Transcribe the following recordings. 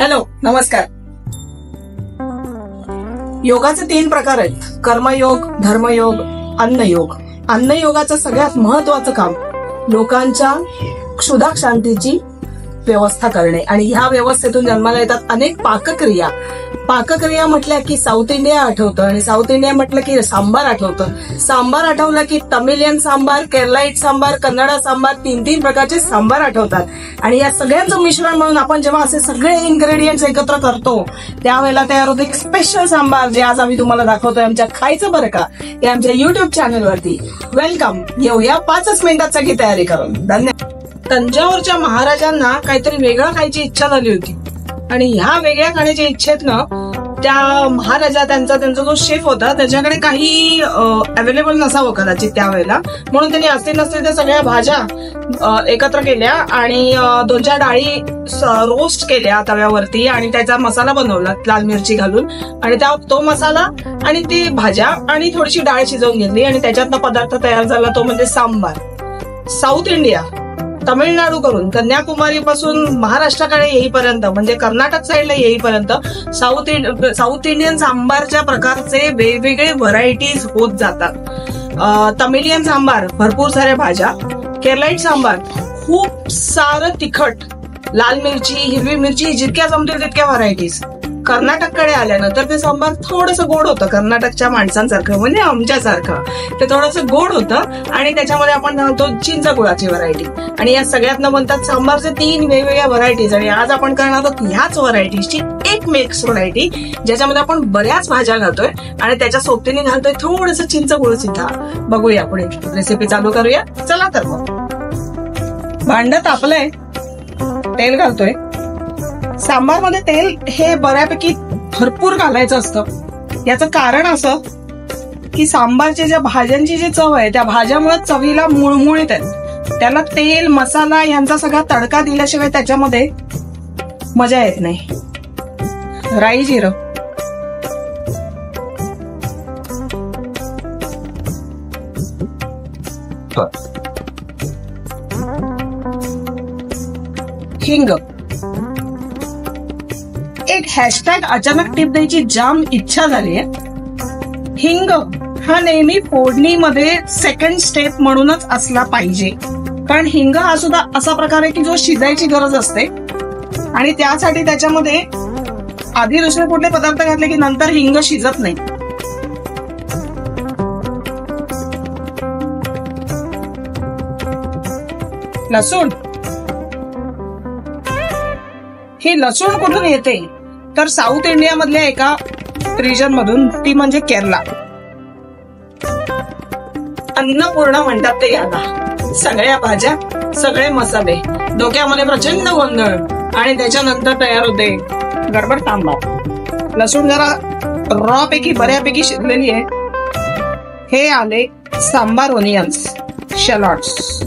Hello, नमस्कार. योगाचे 3 प्रकार आहेत: कर्मयोग, धर्मयोग, अन्नयोग. अन्नयोगाचं सगळ्यात महत्वाचं काम लोकांच्या क्षुधा शांतीची व्यवस्था करणे, आणि ह्या व्यवस्थेतून जन्माला येतात अनेक पाकक्रिया. पाकक्रिया म्हटल्या की साऊथ इंडिया आठवतं, आणि साऊथ इंडिया म्हटलं की सांबार आठवतं. सांबार आठवलं की तमिलियन सांबार, केरलाईट सांबार, कन्नडा सांबार, 3 प्रकारचे सांबार आठवतात. आणि या सगळ्यांचं मिश्रण म्हणून आपण जेव्हा असे सगळे इन्ग्रेडियंट्स एकत्र करतो त्यावेळेला तयार होतं एक स्पेशल सांबार, जे आज आम्ही तुम्हाला दाखवतोय आमच्या खायचं बरं का या आमच्या युट्यूब चॅनलवरती. वेलकम. येऊया 5 मिनिटात सगळी तयारी करून. धन्यवाद. तंजावरच्या महाराजांना काहीतरी वेगळं खायची इच्छा झाली होती, आणि ह्या वेगळ्या खाण्याच्या इच्छेतनं त्या महाराजा त्यांचा जो शेफ होता त्याच्याकडे काही अवेलेबल नसावं कदाचित त्यावेळेला, म्हणून त्यांनी असतील नसतील त्या सगळ्या भाज्या एकत्र केल्या आणि 2-4 डाळी रोस्ट केल्या तव्यावरती, आणि त्याचा मसाला बनवला लाल मिरची घालून, आणि तो मसाला आणि ती भाज्या आणि थोडीशी डाळ शिजवून घेतली, आणि त्याच्यातला पदार्थ तयार झाला तो म्हणजे सांबार. साऊथ इंडिया, तमिळनाडू करून कन्याकुमारी पासून महाराष्ट्राकडे येईपर्यंत, म्हणजे कर्नाटक साईडला येईपर्यंत साऊथ इंडियन सांबारच्या प्रकारचे वेगवेगळे व्हरायटीज होत जातात. तमिलियन सांबार भरपूर साऱ्या भाज्या, केरलाईट सांबार खूप सारं तिखट, लाल मिरची, हिरवी मिरची, जितक्या जमतील तितक्या व्हरायटीज. कर्नाटककडे आल्यानंतर ते सांबार थोडंसं गोड होतं, कर्नाटकच्या माणसांसारखं म्हणजे आमच्यासारखं ते थोडंसं गोड होतं, आणि त्याच्यामध्ये आपण घालतो चिंच गुळाची व्हरायटी, आणि या सगळ्यातनं बनतात सांबारचे 3 वेगवेगळ्या व्हरायटीज. आणि आज आपण करणार आहोत ह्याच व्हरायटीजची एक मिक्स व्हरायटी, ज्याच्यामध्ये आपण बऱ्याच भाज्या घालतोय आणि त्याच्या सोबतीने घालतोय थोडंसं चिंच गुळ सुद्धा. बघूया पुढे रेसिपी चालू करूया. चला तर मग. भांड तापलंय, तेल घालतोय. सांबारमध्ये तेल हे बऱ्यापैकी भरपूर घालायचं असतं. याचं कारण असं की सांबारच्या ज्या भाज्यांची जी चव आहे त्या भाज्यामुळे चवीला मुळमुळीत आहेत. त्याला तेल, मसाला यांचा सगळा तडका दिल्याशिवाय त्याच्यामध्ये मजा येत नाही. राई, जिरं, हिंग. एक हॅशटॅग अचानक टिप द्यायची जाम इच्छा झाली आहे. हिंग हा नेहमी फोडणीमध्ये सेकंड स्टेप म्हणूनच असला पाहिजे, कारण हिंग हा सुद्धा असा प्रकार आहे की जो शिजायची गरज असते, आणि त्यासाठी त्याच्यामध्ये आधी दुसरे कुठले पदार्थ घातले की नंतर हिंग शिजत नाही. लसूण. ही लसूण कुठून येते तर साऊथ इंडिया मधल्या एका रिजन मधून, ती म्हणजे केरला. अन्नपूर्ण म्हणतात ते याला. सगळ्या भाज्या, सगळे मसाले, डोक्यामध्ये प्रचंड गोंधळ, आणि त्याच्यानंतर तयार होते गडबड सांबार. लसूण जरा रॉ पैकी बऱ्यापैकी शिजलेली आहे. हे आले सांबार ओनियन्स, शॅलॉट्स.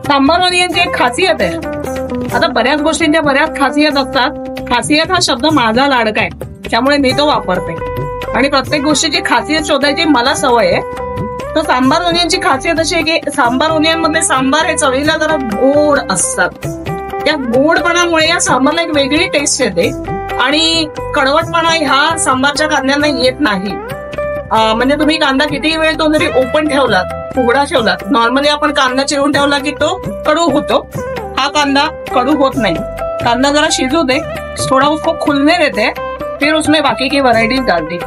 सांबार ओनियनची एक खासियत आहे. आता बऱ्याच गोष्टींच्या बऱ्याच खासियत असतात. खासियत हा शब्द माझा लाडका आहे, त्यामुळे मी तो वापरते, आणि प्रत्येक गोष्टीची खासियत शोधायची मला सवय आहे. तर सांबार ओनियनची खासियत अशी आहे की सांबार ओनियन मध्ये सांबार हे चवीला जरा गोड असतात. त्या गोडपणामुळे या सांबारला एक वेगळी टेस्ट येते, आणि कडवटपणा ह्या सांबारच्या कांद्यांना येत नाही. म्हणजे तुम्ही कांदा कितीही वेळ तो जरी ओपन ठेवलात, उघडा ठेवलात, नॉर्मली आपण कांदा चिरून ठेवला की तो कडू होतो. हा कांदा कडू होत नाही. कांदा जरा शिजू दे, थोड़ा उसको खुलने देते, फिर उसमें बाकी की वैरायटीज डाल दी.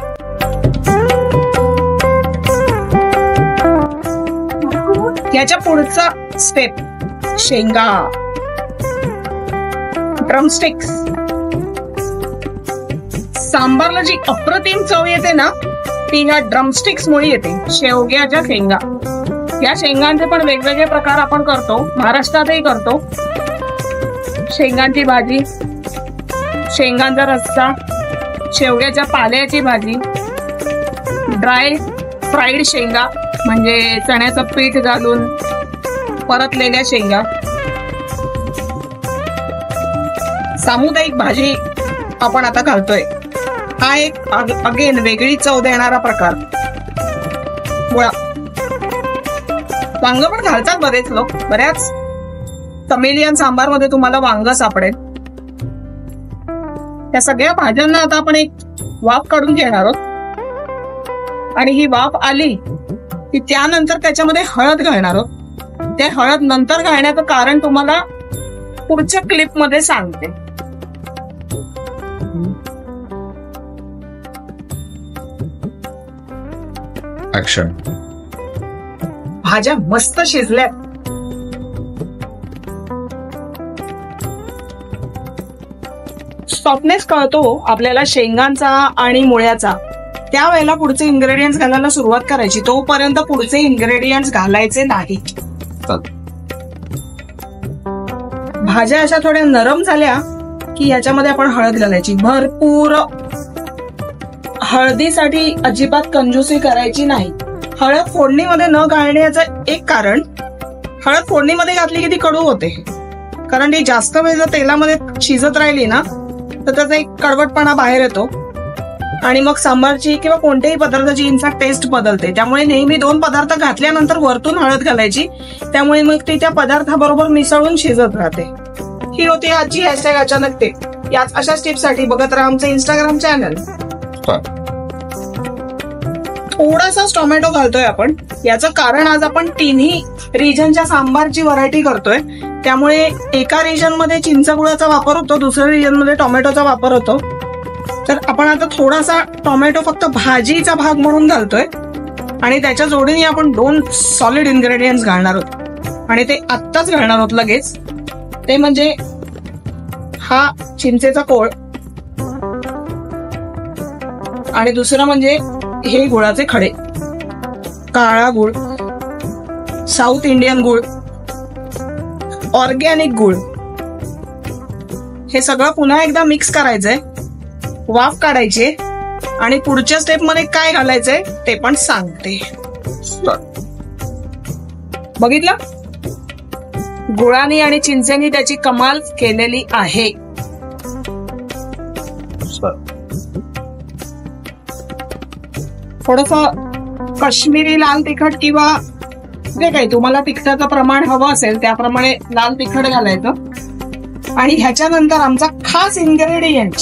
याच्या पुढचा स्टेप शेंगा, ड्रमस्टिक्स. सांबारला जी अप्रतिम चव येते ना ती ह्या ड्रमस्टिक्स मुळे येते. शेवग्याच्या शेंगा. या शेंगांचे पण वेगवेगळे प्रकार आपण करतो, महाराष्ट्रातही करतो. शेंगांची भाजी, शेंगांचा रस्सा, शेवग्याच्या पाल्याची भाजी, ड्राय फ्राईड शेंगा म्हणजे चण्याचं पीठ घालून परतलेल्या शेंगा. सामुदायिक भाजी आपण आता घालतोय. हा एक अगेन वेगळी चव देणारा प्रकार. मुळा, वांग पण घालतात बरेच लोक, बऱ्याच तमिलियन सांबारमध्ये तुम्हाला वांग सापडेल. त्या सगळ्या भाज्यांना आता आपण एक वाफ काढून घेणार आहोत आणि ही वाफ आली की त्यानंतर त्याच्यामध्ये हळद घालणार आहोत. ते हळद नंतर घालण्याचं कारण तुम्हाला पुढच्या क्लिप मध्ये सांगते. ऍक्शन. भाज्या मस्त शिजल्यात. सॉफ्टनेस कळतो आपल्याला शेंगांचा आणि मुळ्याचा. त्यावेळेला पुढचे इन्ग्रेडियंट्स घालायला सुरुवात करायची. तोपर्यंत पुढचे इन्ग्रेडियंट्स घालायचे नाहीत. भाज्या अशा थोड्या नरम झाल्या की याच्यामध्ये आपण हळद घालायची. भरपूर हळदीसाठी अजिबात कंजूसी करायची नाही. हळद फोडणीमध्ये न घालण्याचं एक कारण, हळद फोडणीमध्ये घातली की ती कडू होते. कारण ती जास्त वेळ जर तेलामध्ये शिजत राहिली ना तर त्याचा एक कडवटपणा बाहेर येतो आणि मग सांबारची किंवा कोणत्याही पदार्थाची इनफॅक्ट टेस्ट बदलते. त्यामुळे नेहमी 2 पदार्थ घातल्यानंतर वरतून हळद घालायची. त्यामुळे मग ती त्या पदार्थाबरोबर मिसळून शिजत राहते. ही होती आजची हॅशटॅग अचानक टिप. याच अशाच टिप्ससाठी बघत राहा आमचं इंस्टाग्राम चॅनल. थोडासाच टोमॅटो घालतोय आपण. याचं कारण आज आपण तिन्ही रिजनच्या सांबारची व्हरायटी करतोय. त्यामुळे एका रिजन मध्ये चिंच गुळाचा वापर होतो, दुसऱ्या रिजन मध्ये टोमॅटोचा वापर होतो. तर आपण आता थोडासा टोमॅटो फक्त भाजीचा भाग म्हणून घालतोय आणि त्याच्या जोडीने आपण 2 सॉलिड इन्ग्रेडियंट्स घालणार आहोत आणि ते आत्ताच घालणार आहोत लगेच. ते म्हणजे हा चिंचेचा कोळ आणि दुसरं म्हणजे हे गुळाचे खडे. काळा गुळ, साऊथ इंडियन गुळ, ऑर्गॅनिक गुळ. हे सगळं पुन्हा एकदा मिक्स करायचंय, वाफ काढायची आणि पुढच्या स्टेप मध्ये काय घालायचंय ते पण सांगते. बघितलं, गुळाने आणि चिंचेने त्याची कमाल केलेली आहे. थोडस काश्मीरी लाल तिखट किंवा जे काही तुम्हाला तिखटाचं प्रमाण हवं असेल त्याप्रमाणे लाल तिखट घालायचं. आणि ह्याच्यानंतर आमचा खास इन्ग्रेडियंट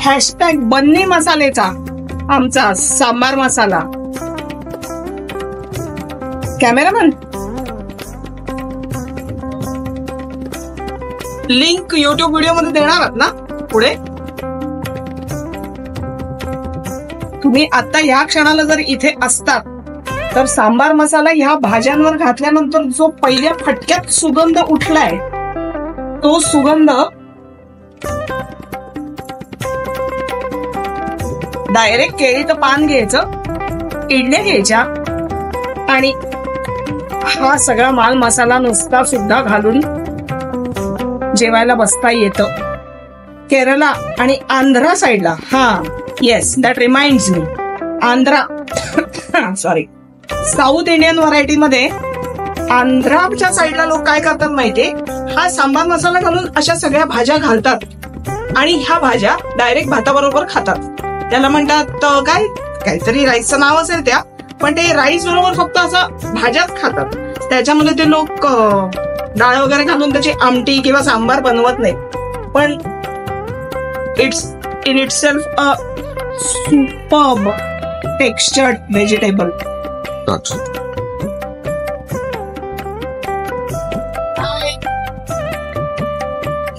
हॅशटॅग बन्नी मसालेचा आमचा सांबार मसाला. कॅमेरामन, लिंक युट्यूब व्हिडिओ मध्ये देणार आहात ना पुढे? तुम्ही आता या क्षणाला जर इथे असतात तर सांबार मसाला ह्या भाज्यांवर घातल्यानंतर जो पहिल्या फटक्यात सुगंध उठलाय तो सुगंध डायरेक्ट केळीचं पान घ्यायचं, इडल्या घ्यायच्या आणि हा सगळा माल मसाला नुसता सुद्धा घालून जेवायला बसता येतं. केरला आणि आंध्रा साईडला, हा yes that reminds me, Andhra sorry south Indian variety मध्ये आंध्राच्या साईडला लोक काय करतात माहितीये, हा सांबार मसाला घालून अशा सगळ्या भाज्या घालतात आणि ह्या भाज्या डायरेक्ट भाताबरोबर खातात. त्याला म्हणतात काय, काहीतरी राईसचं नाव असेल त्या, पण ते राईस बरोबर फक्त असं भाज्याच खातात. त्याच्यामध्ये ते लोक डाळ वगैरे घालून त्याची आमटी किंवा सांबार बनवत नाही. पण it's in itself a superb textured vegetable.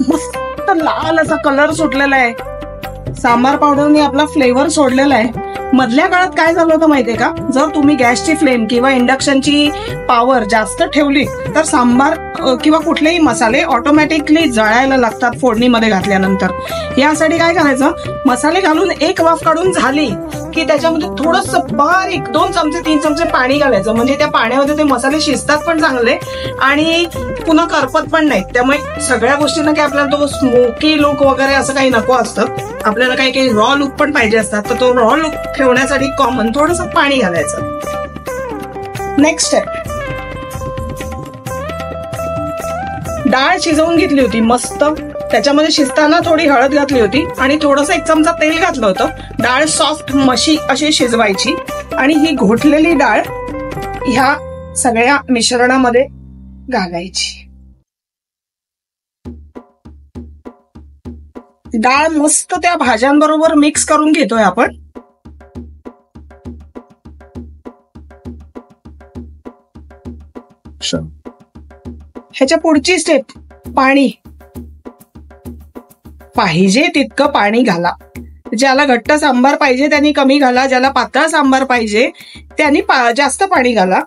मस्त लाल असा कलर सुटलेला आहे. सांबार पावडरने आपला फ्लेवर सोडलेला आहे. मधल्या काळात काय झालं होतं माहितीये का, जर तुम्ही गॅसची फ्लेम किंवा इंडक्शनची पॉवर जास्त ठेवली तर सांबार किंवा कुठलेही मसाले ऑटोमॅटिकली जळायला लागतात फोडणीमध्ये घातल्यानंतर. यासाठी काय करायचं, मसाले घालून एक वाफ काढून झाली की त्याच्यामध्ये थोडस बारीक 2 चमचे 3 चमचे पाणी घालायचं. म्हणजे त्या पाण्यामध्ये ते मसाले शिजतात पण चांगले आणि पुन्हा करपत पण नाहीत. त्यामुळे सगळ्या गोष्टींना काही आपल्याला तो स्मोकी लुक वगैरे असं काही नको असतं. आपल्याला काही काही रॉ लुक पण पाहिजे असतात. तर तो रॉ लुक ठेवण्यासाठी कॉमन थोडस पाणी घालायचं. नेक्स्ट स्टेप, डाळ शिजवून घेतली होती मस्त. त्याच्यामध्ये शिजताना थोडी हळद घातली होती आणि थोडंसं 1 चमचा तेल घातलं होतं. डाळ सॉफ्ट मशी अशी शिजवायची आणि ही घोटलेली डाळ ह्या सगळ्या मिश्रणामध्ये घालायची. डाळ मस्त त्या भाज्यांबरोबर मिक्स करून घेतोय आपण. Action. ह्याच्या पुढची स्टेप, पाणी. पाहिजे तितकं पाणी घाला. ज्याला घट्ट सांबार पाहिजे त्यांनी कमी घाला, ज्याला पातळ सांबार पाहिजे त्यांनी जास्त पाणी घाला.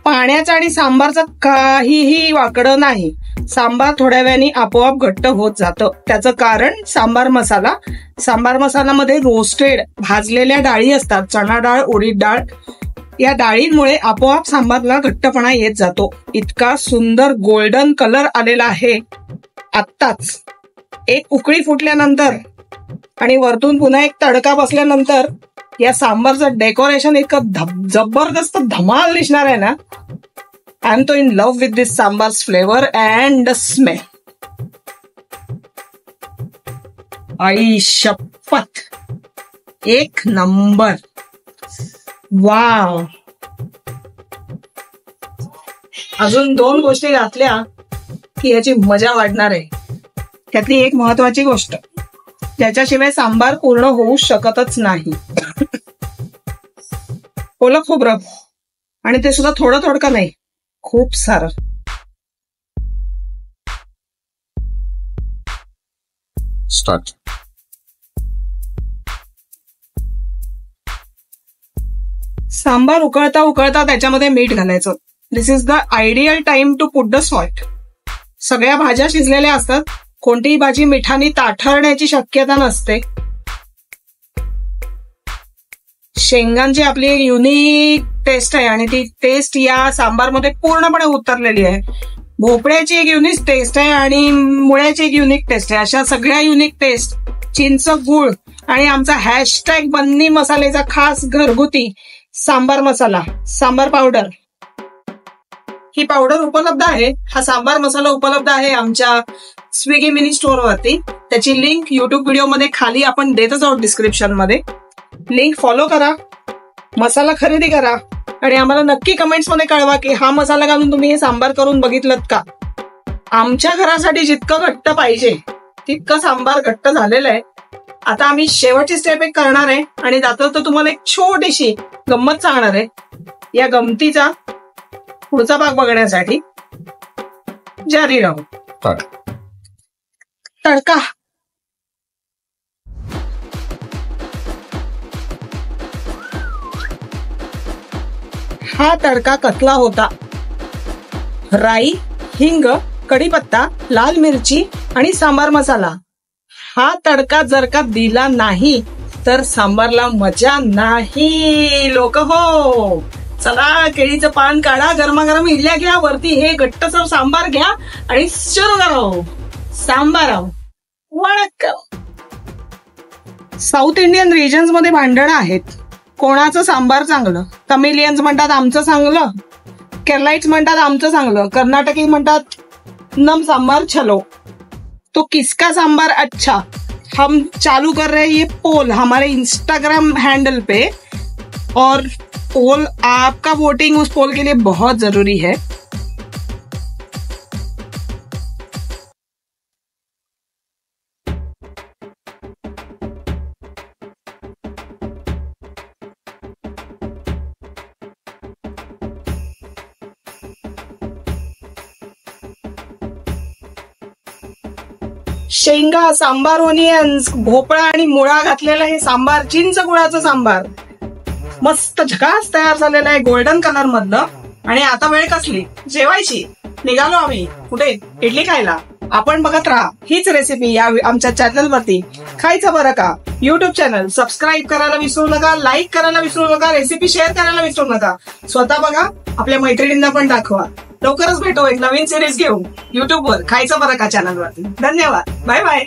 पाण्याचं आणि सांबारचं काहीही वाकडं नाही. सांबार थोड्या वेळाने आपोआप घट्ट होत जातं. त्याचं कारण सांबार मसाला. सांबार मसाल्यामध्ये रोस्टेड भाजलेल्या डाळी असतात, चणा डाळ, उडीद डाळ. या डाळींमुळे आपोआप सांबारला घट्टपणा येत जातो. इतका सुंदर गोल्डन कलर आलेला आहे आत्ताच. एक उकळी फुटल्यानंतर आणि वरतून पुन्हा एक तडका बसल्यानंतर या सांबारचं डेकोरेशन इतकं जबरदस्त धमाल दिसणार आहे ना. I am too in love with this sambar's flavour and smell. आई शपथ, एक नंबर. वाव. अजून 2 गोष्टी घातल्या की याची मजा वाढणार आहे. त्यातली एक महत्वाची गोष्ट ज्याच्याशिवाय सांबार पूर्ण होऊ शकतच नाही, ओलं खोबरं. आणि ते सुद्धा थोडं थोडकं नाही, खूप सारं. Start. सांबार उकळता उकळता त्याच्यामध्ये मीठ घालायचं. This is the ideal time to put the salt. सगळ्या भाज्या शिजलेल्या असतात. कोणतीही भाजी मिठाने ताठरण्याची शक्यता नसते. शेंगांची आपली एक युनिक टेस्ट आहे आणि ती टेस्ट या सांबारमध्ये पूर्णपणे उतरलेली आहे. भोपळ्याची एक युनिक टेस्ट आहे आणि मुळ्याची एक युनिक टेस्ट आहे. अशा सगळ्या युनिक टेस्ट, चिंच, गुळ आणि आमचा हॅशटॅग बन्नी मसालेचा खास घरगुती सांबार मसाला, सांबार पावडर. ही पावडर उपलब्ध आहे. हा सांबार मसाला उपलब्ध आहे आमच्या स्विगी मिनी स्टोअर वरती. त्याची लिंक युट्यूब व्हिडिओ मध्ये खाली आपण देतच आहोत डिस्क्रिप्शन मध्ये. लिंक फॉलो करा, मसाला खरेदी करा आणि आम्हाला नक्की कमेंट्स मध्ये कळवा की हा मसाला घालून तुम्ही हे सांबार करून बघितलं का. आमच्या घरासाठी जितकं घट्ट पाहिजे तितकं सांबार घट्ट झालेलं आहे. आता आम्ही शेवटची स्टेप एक करणार आहे आणि त्यात तुम्हाला एक छोटीशी गंमत सांगणार आहे. या गमतीचा पुढचा भाग बघण्यासाठी जारी राहू. तडका. हा तडका कसला होता. राई, हिंग, कढीपत्ता, लाल मिरची आणि सांबार मसाला. हा तडका जर का दिला नाही तर सांबारला मजा नाही लोक हो. चला केळीचं पान काढा, गरमागरम इडल्या घ्या, वरती हे घट्टसर सांबार घ्या आणि सुरू करा सांबार. वणक्कम. साऊथ इंडियन रिजन्स मध्ये भांडणं आहेत. कोणाचं सांबार चांगलं. तमिलियन्स म्हणतात आमचं चांगलं, केरलाइट्स म्हणतात आमचं चांगलं, कर्नाटकी म्हणतात नम सांबार छलो. तो किसका सांबार अच्छा, हम चालू कर रहे हैं ये पोल हमारे इंस्टाग्राम हैंडल पे. और पोल, आपका वोटिंग उस पोल के लिए बहुत जरूरी है. शेंगा, सांबार, ओनियन्स, भोपळा आणि मुळा घातलेला हे सांबार, चिंच गुळाचं सांबार मस्त झकास तयार झालेलं आहे गोल्डन कलर मधलं. आणि आता वेळ कसली, जेवायची. निघालो आम्ही कुठे, इडली खायला. आपण बघत राहा हीच रेसिपी या आमच्या चॅनल वरती. खायचं बरं का युट्यूब चॅनल सबस्क्राईब करायला विसरू नका, लाईक करायला विसरू नका, रेसिपी शेअर करायला विसरू नका. स्वतः बघा, आपल्या मैत्रिणींना पण दाखवा. लवकरच भेटू एक नवीन सिरीज घेऊन युट्यूब वर खायचं बरं का चॅनल वरती. धन्यवाद, बाय बाय.